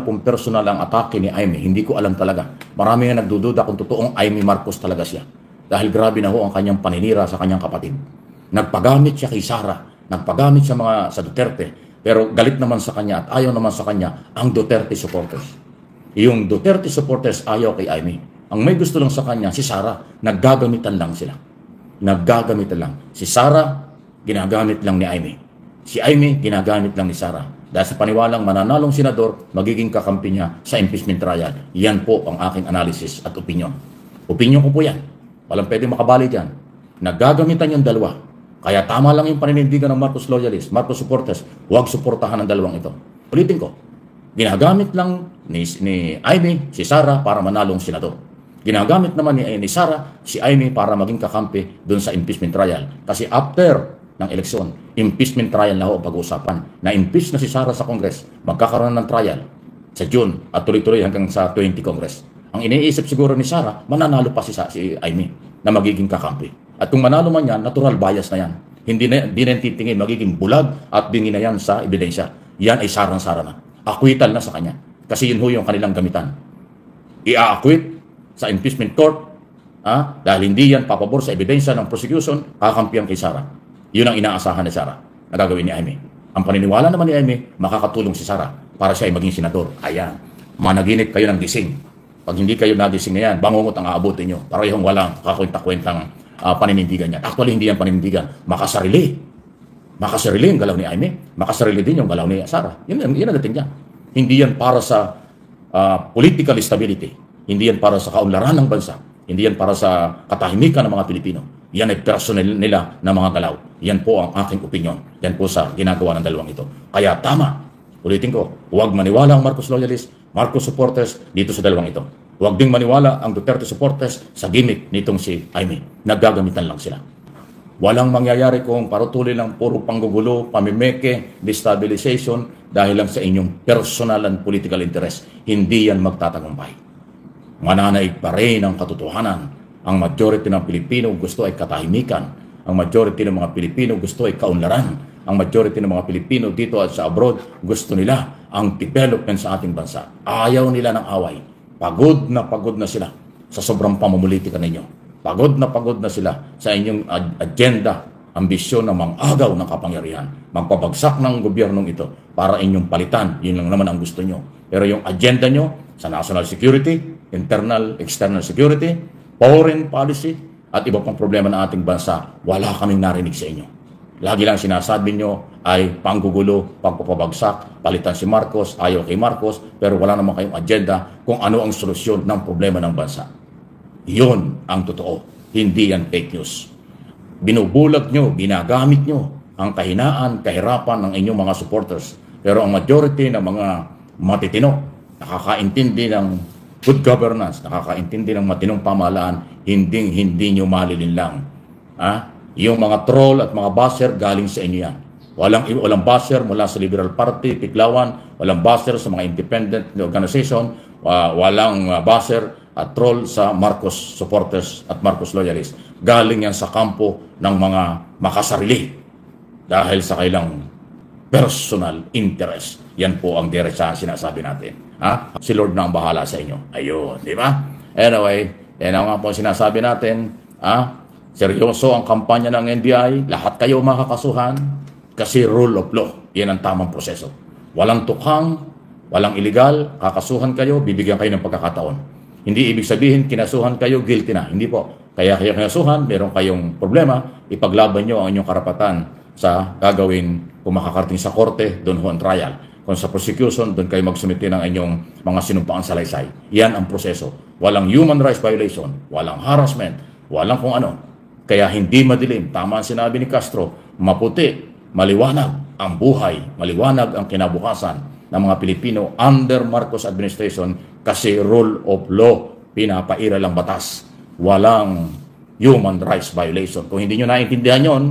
kung personal ang atake ni Aimee, hindi ko alam talaga. Marami nga nagdududa kung totoong Aimee Marcos talaga siya. Dahil grabe na ho ang kanyang paninira sa kanyang kapatid. Nagpagamit siya kay Sara, nagpagamit siya sa Duterte, pero galit naman sa kanya at ayaw naman sa kanya ang Duterte supporters. Yung Duterte supporters ayaw kay Aimee. Ang may gusto lang sa kanya, si Sara, naggagamitan lang sila. Naggagamitan lang. Si Sara, ginagamit lang ni Aimee. Si Aimee, ginagamit lang ni Sara. Dahil sa paniwalang mananalong senador, magiging kakampi niya sa impeachment trial. Yan po ang aking analysis at opinion. Opinion ko po yan. Walang pwede makabali dyan. Naggagamitan yung dalawa. Kaya tama lang yung paninindigan ng Marcos loyalists, Marcos supporters. Huwag suportahan ng dalawang ito. Ulitin ko. Ginagamit lang ni Aimee si Sara para manalong senador. Ginagamit naman ni Sara si Aimee para maging kakampi doon sa impeachment trial. Kasi after ng eleksyon, impeachment trial na ho pag-uusapan. Na-impeach na si Sara sa Congress, magkakaroon ng trial sa June at tuloy-tuloy hanggang sa 20 Congress. Ang iniisip siguro ni Sara, mananalo pa si Aimee na magiging kakampi. At kung manalo man yan, natural bias na yan. Hindi na titingin, magiging bulag at bingi na yan sa ebidensya. Yan ay sarang-sara na. Acquittal na sa kanya. Kasi yun ho yung kanilang gamitan. I-acquit sa impeachment court dahil hindi yan papabor sa ebidensya ng prosecution, kakampihan kay Sara. Yun ang inaasahan ni Sara na gagawin ni Aimee. Ang paniniwala naman ni Aimee, makakatulong si Sara para siya ay maging senador. Ayan, managinip kayo ng gising. Pag hindi kayo nagising na yan, bangungot ang aabutin nyo. Parehong walang kakwenta-kwentang paninindigan niya. Actually, hindi yan paninindigan. Makasarili. Makasarili yung galaw ni Aimee. Makasarili din yung galaw ni Sara. Yun ang dating niya. Hindi yan para sa political stability. Hindi yan para sa kaunlaran ng bansa. Hindi yan para sa katahimikan ng mga Pilipino. Yan ay personal nila na mga galaw. Yan po ang aking opinion. Yan po sa ginagawa ng dalawang ito. Kaya tama. Ulitin ko, huwag maniwala ang Marcos loyalists, Marcos supporters dito sa dalawang ito. Huwag ding maniwala ang Duterte supporters sa gimmick nitong si Aimee. Naggagamitan lang sila. Walang mangyayari kung parutuloy lang puro panggugulo, pamimeke, destabilization dahil lang sa inyong personal and political interest. Hindi yan magtatagumpay. Mananaig pa rin ang katotohanan. Ang majority ng Pilipino gusto ay katahimikan. Ang majority ng mga Pilipino gusto ay kaunlaran. Ang majority ng mga Pilipino dito at sa abroad gusto nila ang development sa ating bansa. Ayaw nila ng away. Pagod na sila sa sobrang pamumulitika ninyo. Pagod na sila sa inyong agenda, ambisyon na mang-agaw ng kapangyarihan. Magpabagsak ng gobyernong ito para inyong palitan. Yun lang naman ang gusto nyo. Pero yung agenda nyo sa national security, internal, external security, foreign policy, at iba pang problema ng ating bansa, wala kaming narinig sa inyo. Lagi lang sinasabi nyo ay panggugulo, pagpapabagsak, palitan si Marcos, ayaw kay Marcos, pero wala naman kayong agenda kung ano ang solusyon ng problema ng bansa. Yun ang totoo. Hindi yan fake news. Binubulag nyo, ginagamit nyo ang kahinaan, kahirapan ng inyong mga supporters. Pero ang majority ng mga matitino, nakakaintindi ng good governance, nakakaintindi ng matinong pamahalaan, hindi nyo malilinlang. Yung mga troll at mga basher, galing sa inyo yan. Walang basher mula sa Liberal Party, Tiklawan, walang basher sa mga independent organization, walang basher at troll sa Marcos supporters at Marcos loyalists. Galing yan sa kampo ng mga makasarili dahil sa kailang personal interest. Yan po ang diretsahan sinasabi natin. Si Lord na ang bahala sa inyo. Ayun, di ba? Anyway, yan ang nga po sinasabi natin. Seryoso ang kampanya ng NBI. Lahat kayo makakasuhan kasi rule of law. Yan ang tamang proseso. Walang tukhang, walang illegal, kakasuhan kayo, bibigyan kayo ng pagkakataon. Hindi ibig sabihin, kinasuhan kayo, guilty na. Hindi po. Kaya kayo kinasuhan, meron kayong problema, ipaglaban nyo ang inyong karapatan sa gagawin kung makakarating sa korte, doon ho ang trial. Kung sa prosecution, doon kayo magsumite ng inyong mga sinumpaang salaysay. Yan ang proseso. Walang human rights violation, walang harassment, walang kung ano. Kaya hindi madilim. Tama ang sinabi ni Castro, maputi, maliwanag ang buhay, maliwanag ang kinabukasan ng mga Pilipino under Marcos administration kasi rule of law, pinapaira lang batas. Walang human rights violation. Kung hindi nyo naintindihan yon,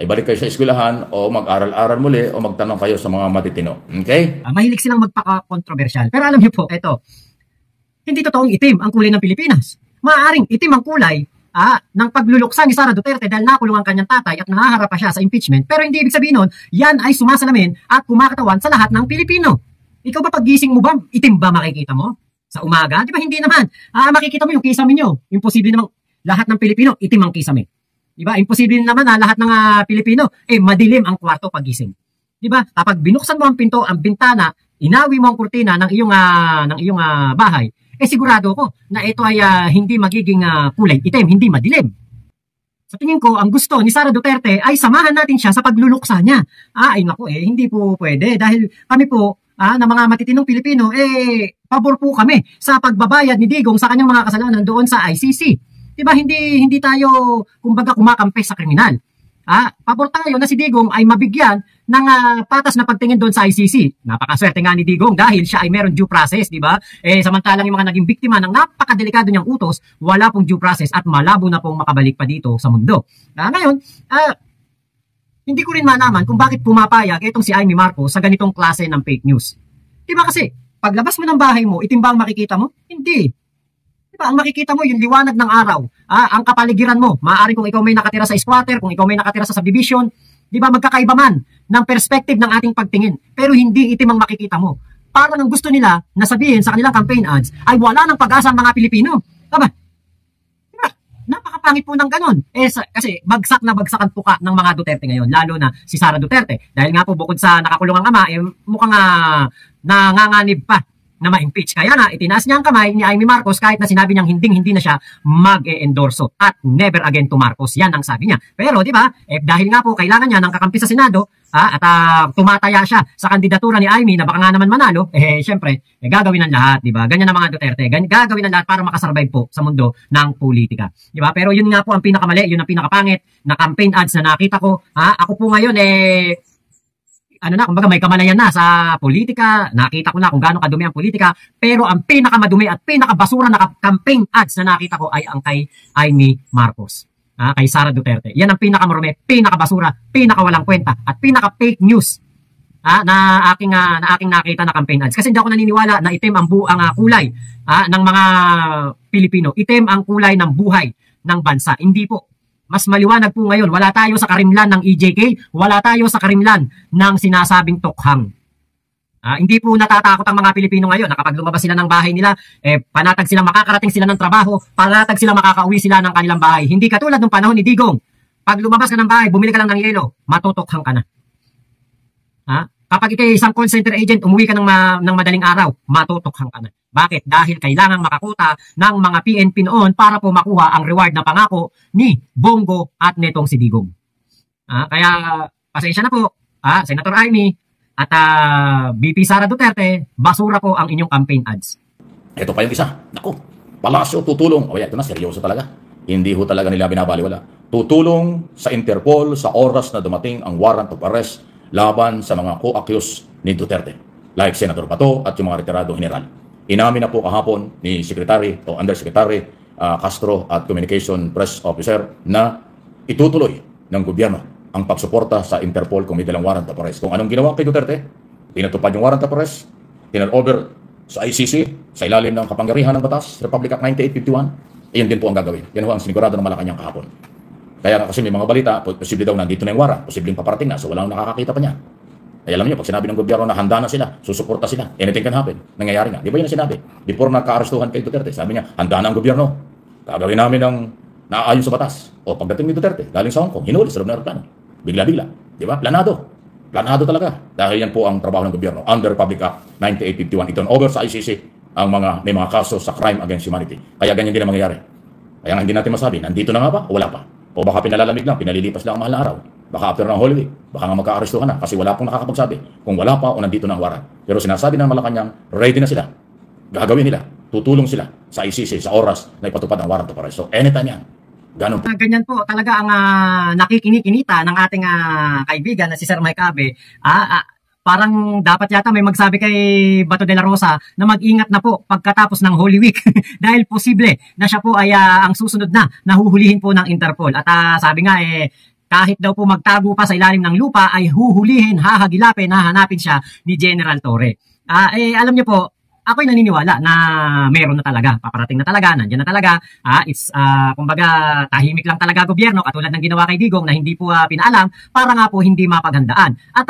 ay balik kayo sa eskwelahan o mag-aral-aral muli o magtanong kayo sa mga matitino. Okay? Mahilig silang magpaka-controversial. Pero alam niyo po, eto, hindi totoong itim ang kulay ng Pilipinas. Maaaring itim ang kulay ng pagluluksa ni Sara Duterte dahil nakulong ang kanyang tatay at nahaharap pa siya sa impeachment. Pero hindi ibig sabihin nun, yan ay sumasalamin at kumakatawan sa lahat ng Pilipino. Ikaw ba paggising mo ba, itim ba makikita mo? Sa umaga? Di ba hindi naman? Makikita mo yung kisame nyo. Imposible namang lahat ng Pilipino, itim ang kisame. Di ba? Imposible naman lahat ng Pilipino, madilim ang kwarto pagising. Di ba? Kapag binuksan mo ang pinto, ang bintana, inawi mo ang kurtina ng iyong bahay, sigurado ko na ito ay hindi magiging kulay itim, hindi madilim. Sa tingin ko, ang gusto ni Sara Duterte ay samahan natin siya sa pagluluksa niya. Ay naku hindi po pwede dahil kami po na mga matitinong Pilipino, pabor po kami sa pagbabayad ni Digong sa kanyang mga kasalanan doon sa ICC. Diba, hindi tayo, kumbaga, kumakampi sa kriminal. Pabor tayo na si Digong ay mabigyan ng patas na pagtingin doon sa ICC. Napakaswerte nga ni Digong dahil siya ay meron due process, di ba? Samantalang yung mga naging biktima ng napakadelikado niyang utos, wala pong due process at malabo na pong makabalik pa dito sa mundo. Ngayon, hindi ko rin malaman kung bakit pumapayag itong si Amy Marcos sa ganitong klase ng fake news. Di ba kasi, paglabas mo ng bahay mo, itim ba ang makikita mo? Hindi. Ang makikita mo yung liwanag ng araw, ang kapaligiran mo. Maaaring kung ikaw may nakatira sa squatter, kung ikaw may nakatira sa subdivision, di ba magkakaiba man ng perspective ng ating pagtingin. Pero hindi itim ang makikita mo. Parang ang gusto nila na sabihin sa kanilang campaign ads ay wala ng pag-asa ang mga Pilipino. Diba? Diba? Napakapangit po ng ganon. Kasi bagsak na bagsak ang tuka ng mga Duterte ngayon, lalo na si Sara Duterte. Dahil nga po bukod sa nakakulong ang ama, mukhang nanganganib pa na ma-impeach. Kaya na, itinaas niya ang kamay ni Amy Marcos kahit na sinabi niyang hindi na siya mag-e-endorso at never again to Marcos. Yan ang sabi niya. Pero, di ba, dahil nga po kailangan niya ng kakampi sa Senado at tumataya siya sa kandidatura ni Amy na baka nga naman manalo, syempre, gagawin ng lahat, di ba? Ganyan ang mga Duterte. Gagawin ng lahat para makasurvive po sa mundo ng politika. Di ba? Pero yun nga po ang pinakamali, yun ang pinakapangit na campaign ads na nakita ko. Ako po ngayon, kumbaga may kamalayan na sa politika, nakita ko na kung gaano kadumi ang politika, pero ang pinakamadumi at pinakabasura na campaign ads na nakita ko ay ang kay Amy Marcos, kay Sara Duterte. Yan ang pinakamarumi, pinakabasura, pinakawalang kwenta, at pinaka-fake news na aking nakita na campaign ads. Kasi hindi ako naniniwala na itim ang kulay ng mga Pilipino. Itim ang kulay ng buhay ng bansa. Hindi po. Mas maliwanag po ngayon, wala tayo sa karimlan ng EJK, wala tayo sa karimlan ng sinasabing tokhang. Hindi po natatakot ang mga Pilipino ngayon na kapag lumabas sila ng bahay nila, panatag silang makakarating sila ng trabaho, panatag silang makakauwi sila ng kanilang bahay. Hindi katulad ng panahon ni Digong. Pag lumabas ka ng bahay, bumili ka lang ng yelo, matutokhang ka na. Kapag ikay isang call center agent, umuwi ka ng madaling araw, matutokhang ka na. Bakit? Dahil kailangang makakuta ng mga PNP noon para po makuha ang reward na pangako ni Bongo at netong si Digong. Kaya pasensya na po, Senator Amy at VP Sara Duterte, basura po ang inyong campaign ads. Ito pa yung isa. Naku, Palasyo tutulong. Ito na, seryoso talaga. Hindi ho talaga nila binabaliwala. Tutulong sa Interpol sa oras na dumating ang warrant of arrest laban sa mga co-accused ni Duterte. Like Senator Bato at yung mga retirado general. Inamin na po kahapon ni Secretary o Undersecretary Castro at Communication Press Officer na itutuloy ng gobyerno ang pagsuporta sa Interpol kung may dalang warrant of arrest. Kung anong ginawa kay Duterte, pinatupad yung warrant of arrest, over sa ICC, sa ilalim ng kapangyarihan ng batas, Republic Act 9851, iyon din po ang gagawin. Yan ho ang sinigurado ng Malacanang kahapon. Kaya kasi may mga balita, posible daw nandito na yung warrant, posibleng paparating na, so walang nakakakita pa niya. Ay alam niyo, pag sinabi ng gobyerno na handa na sila, susuporta sila, anything can happen. Nangyayari nga. Di ba yun ang sinabi? Before nagka-arestuhan kay Duterte, sabi niya, handa na ang gobyerno. Gagawin namin ang naaayon sa batas. O pagdating ni Duterte, galing sa Hong Kong, hinuli sa loob ng aeroplano. Bigla-bigla. Di ba? Planado. Planado talaga. Dahil yan po ang trabaho ng gobyerno. Under Republic Act 9851, ito over sa ICC ang may mga kaso sa crime against humanity. Kaya ganyan din ang mangyayari. Kaya nga hindi natin masabi, nandito na nga ba o wala pa? O baka pinalalamig lang, pinalilipas lang ang mahal na araw. Baka after ng Holy Week, baka nga magka-aresto ka na kasi wala pong nakakapagsabi kung wala pa o nandito na ang warrant. Pero sinasabi ng Malacanang, ready na sila. Gagawin nila. Tutulong sila sa ICC sa oras na ipatupad ang warrant of arrest. So anytime yan. Ganun. Ganyan po talaga ang nakikinikinita ng ating kaibigan na si Sir Mike Abe. Parang dapat yata may magsabi kay Bato de la Rosa na mag-ingat na po pagkatapos ng Holy Week dahil posible na siya po ay ang susunod na nahuhulihin po ng Interpol. At sabi nga kahit daw po magtago pa sa ilalim ng lupa ay huhulihin, hahagilapin, hahanapin siya ni General Torre. Alam niyo po, ako'y naniniwala na meron na talaga, paparating na talaga, nandiyan na talaga. Kumbaga, tahimik lang talaga gobyerno katulad ng ginawa kay Digong na hindi po pinaalam para nga po hindi mapaghandaan. At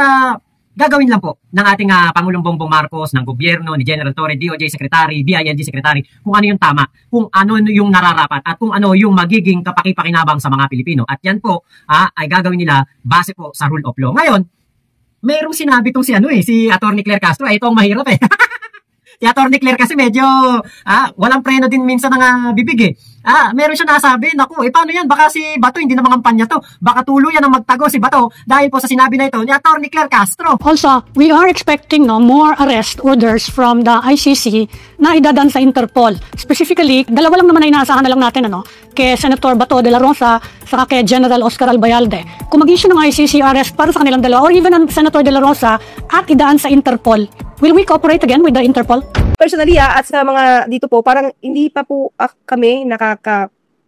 gagawin lang po ng ating Pangulong Bongbong Marcos, ng gobyerno, ni General Torre, DOJ Secretary, DILG Secretary, kung ano yung tama, kung ano yung nararapat, at kung ano yung magiging kapakipakinabang sa mga Pilipino. At yan po ay gagawin nila base po sa rule of law. Ngayon, mayroong sinabi tong si Attorney Claire Castro, ito ang mahirap eh. Si Attorney Claire kasi medyo walang preno din minsan ng bibig eh. Meron siya nasabi, naku, paano yan? Baka si Bato hindi na mangampanya to. Baka tuluyan ang magtago si Bato dahil po sa sinabi na ito ni Attorney Claire Castro. Also, we are expecting more arrest orders from the ICC na idadaan sa Interpol. Specifically, dalawa lang naman ay inaasahan na lang natin kay Senator Bato de la Rosa saka kay General Oscar Albayalde. Kung mag-issue ng ICC arrest para sa kanilang dalawa or even ang Senator de la Rosa at idaan sa Interpol, will we cooperate again with the Interpol? Personally, at sa mga dito po, parang hindi pa po kami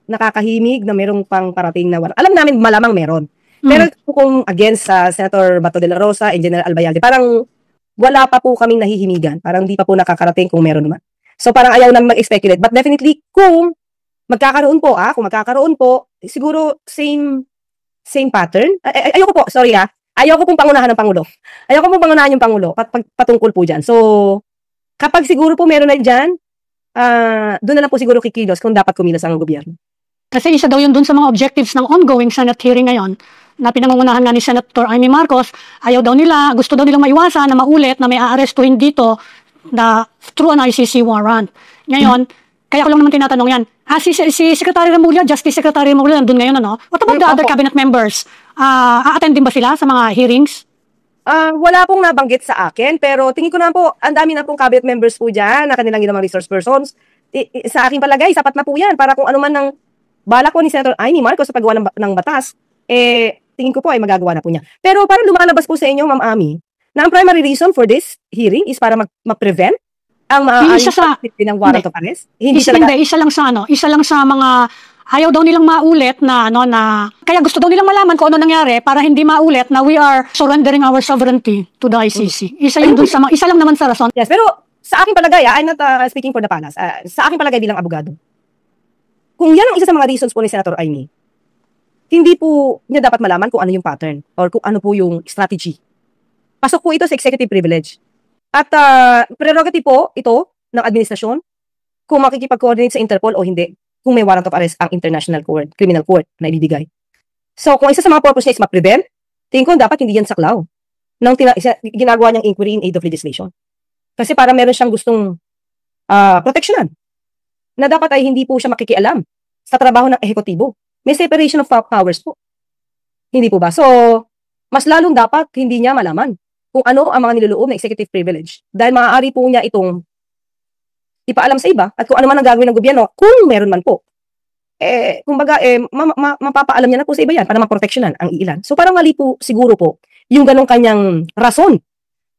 nakakahimig na merong pang parating na wala. Alam namin malamang meron. Pero kung against sa Senator Bato de la Rosa and General Albayalde, parang wala pa po kaming nahihimigan. Parang hindi pa po nakakarating kung meron naman. So parang ayaw namin mag-speculate. But definitely, kung magkakaroon po, siguro same pattern. Ayoko po, sorry ayoko pong pangunahan ng Pangulo. Ayoko pong pangunahan yung Pangulo patungkol po dyan. So, kapag siguro po meron na dyan, doon na lang po siguro kikilos kung dapat kumilos ang gobyerno. Kasi isa daw yun dun sa mga objectives ng ongoing Senate hearing ngayon na pinangungunahan nga ni Senator Amy Marcos. Gusto daw nilang maiwasan na maulit na may aarestuhin dito na through an ICC warrant. Ngayon, kaya ko lang naman tinatanong yan. Si Secretary Remulla, Justice Secretary Remulla, nandun ngayon, What about the other cabinet members? A-attend din ba sila sa mga hearings? Wala pong nabanggit sa akin, pero tingin ko na po, ang dami na pong cabinet members po dyan, na kanilang ginawang resource persons. Sa aking palagay, sapat na po yan, para kung ano man ng balak po ni Senator Amy Marcos sa paggawa ng batas, tingin ko po ay magagawa na po niya. Pero parang lumalabas po sa inyo, Ma'am Amy, na ang primary reason for this hearing is para ma-prevent ang maaaring ng warrant of arrest. Isa lang sa mga ayaw daw nilang maulit na kaya gusto daw nilang malaman kung ano nangyari para hindi maulit na we are surrendering our sovereignty to the ICC. Isa lang naman sa rason. Yes, pero sa aking palagay, I'm not speaking for the panas. Sa aking palagay bilang abogado, kung yan ang isa sa mga reasons po ni Senator Amy, hindi po niya dapat malaman kung ano yung pattern or kung ano po yung strategy. Pasok po ito sa executive privilege. At prerogative po ito ng administrasyon kung makikipag-coordinate sa Interpol o hindi, kung may warrant of arrest ang International Court, Criminal Court na ibibigay. So, kung isa sa mga purpose niya is ma-prevent, tingin ko dapat hindi yan saklaw ng ginagawa niyang inquiry in aid of legislation. Kasi para meron siyang gustong proteksyonan na dapat ay hindi po siya makikialam sa trabaho ng ehekutibo. May separation of powers po. Hindi po ba? So, mas lalong dapat hindi niya malaman kung ano ang mga niloloob na executive privilege. Dahil maaari po niya itong ipaalam sa iba at kung ano man ang gagawin ng gobyerno, kung meron man po. Kumbaga, mapapaalam niya na po sa iba yan para maproteksyonan ang ilan. So parang mali po siguro po yung ganong kanyang rason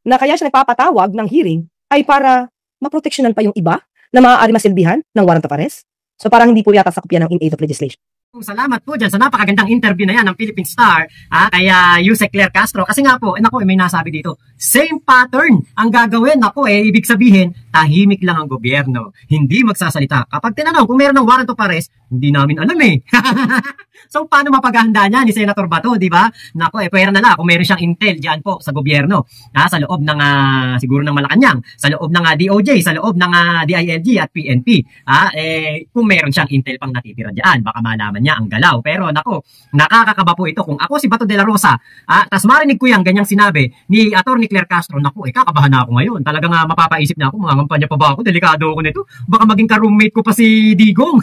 na kaya siya nagpapatawag ng hearing ay para maproteksyonan pa yung iba na maaari masilbihan ng warrant of arrest. So parang hindi po yata sakop yan ng in aid of legislation. Salamat po dyan sa napakagandang interview na yan ng Philippine Star kaya Yusek Claire Castro. Kasi nga po, may nasabi dito, same pattern ang gagawin. Ibig sabihin, tahimik lang ang gobyerno. Hindi magsasalita. Kapag tinanong kung meron ng warrant of arrest, hindi namin alam eh. So, paano mapaghahanda niya ni Senator Bato, di ba? Pwera na lang kung meron siyang intel dyan po sa gobyerno. Sa loob ng, siguro ng Malacanang, sa loob ng DOJ, sa loob ng DILG at PNP. Kung meron siyang intel pang natitira dyan, baka malaman niya ang galaw. Pero nakakakaba po ito. Kung ako si Bato de la Rosa, tas marinig ko yung ganyang sinabi ni Attorney Claire Castro, kakabahan na ako ngayon. Talagang mapapaisip na ako, mangangampanya pa ba ako? Delikado ako nito. Baka maging ka-roommate ko pa si Digong.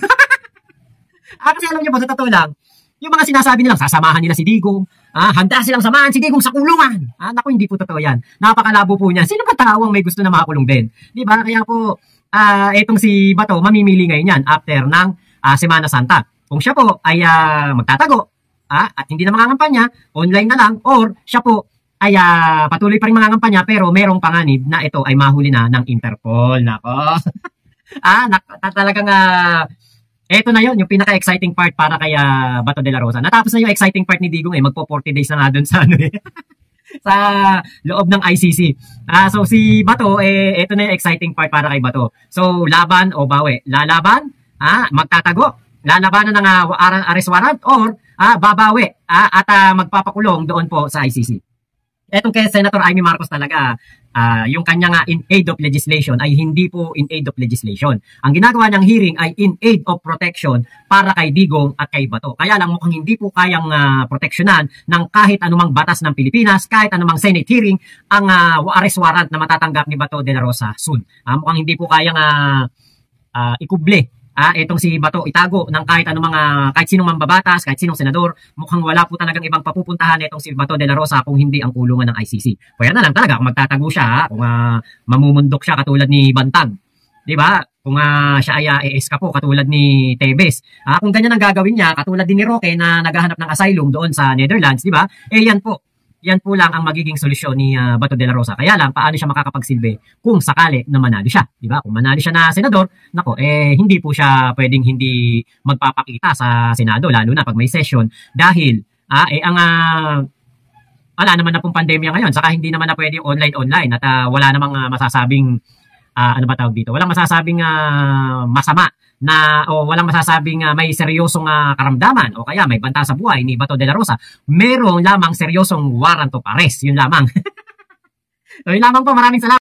Kasi alam niyo ba, sa totoo lang, yung mga sinasabi nilang sasamahan nila si Digong, handa silang samahan si Digong sa kulungan. Hindi po totoo yan. Napakalabo po niyan. Sino ba tao ang may gusto na makakulong din? Di ba? Kaya po, etong si Bato, mamimili ngayon yan after ng Semana Santa. Kung siya po ay magtatago at hindi na mangangampanya, online na lang, or siya po ay patuloy pa rin mangangampanya pero merong panganib na ito ay mahuli na ng Interpol. Nako. Talagang ito na yon, yung pinaka-exciting part para kay Bato de la Rosa. Natapos na yung exciting part ni Digong mag 40 days na nga dun sa sa loob ng ICC. So si Bato, ito na yung exciting part para kay Bato. So laban o bawi? Lalaban, magtatago, lalabanan ng arrest warrant or babawi at magpapakulong doon po sa ICC. Etong kay Senator Amy Marcos talaga, yung kanyang in aid of legislation ay hindi po in aid of legislation. Ang ginagawa niyang hearing ay in aid of protection para kay Digong at kay Bato. Kaya lang mukhang hindi po kayang proteksyonan ng kahit anumang batas ng Pilipinas, kahit anumang Senate hearing, ang arrest warrant na matatanggap ni Bato de la Rosa soon. Mukhang hindi po kayang ikuble itong si Bato itago ng kahit sinong mambabatas, kahit sinong senador. Mukhang wala po talagang ibang papupuntahan itong si Bato de la Rosa kung hindi ang kulungan ng ICC. Kaya na lang talaga kung magtatago siya, kung mamumundok siya katulad ni Bantag. 'Di ba? Kung siya ay eskapo katulad ni Tebes. Kung ganyan ang gagawin niya, katulad din ni Roque na naghahanap ng asylum doon sa Netherlands, 'di ba? Yan po lang ang magiging solusyon ni Bato de la Rosa. Kaya lang, paano siya makakapagsilbi kung sakali na manalo siya? Diba? Kung manalo siya na senador, hindi po siya pwedeng hindi magpapakita sa Senado, lalo na pag may session. Dahil, wala naman na pong pandemya ngayon, saka hindi naman na pwede online at wala namang masasabing, walang masasabing masama o walang masasabing may seryosong karamdaman o kaya may banta sa buhay ni Bato de la Rosa. Meron lamang seryosong warrant of arrest. Yun lamang. So, yun lamang po. Maraming salamat.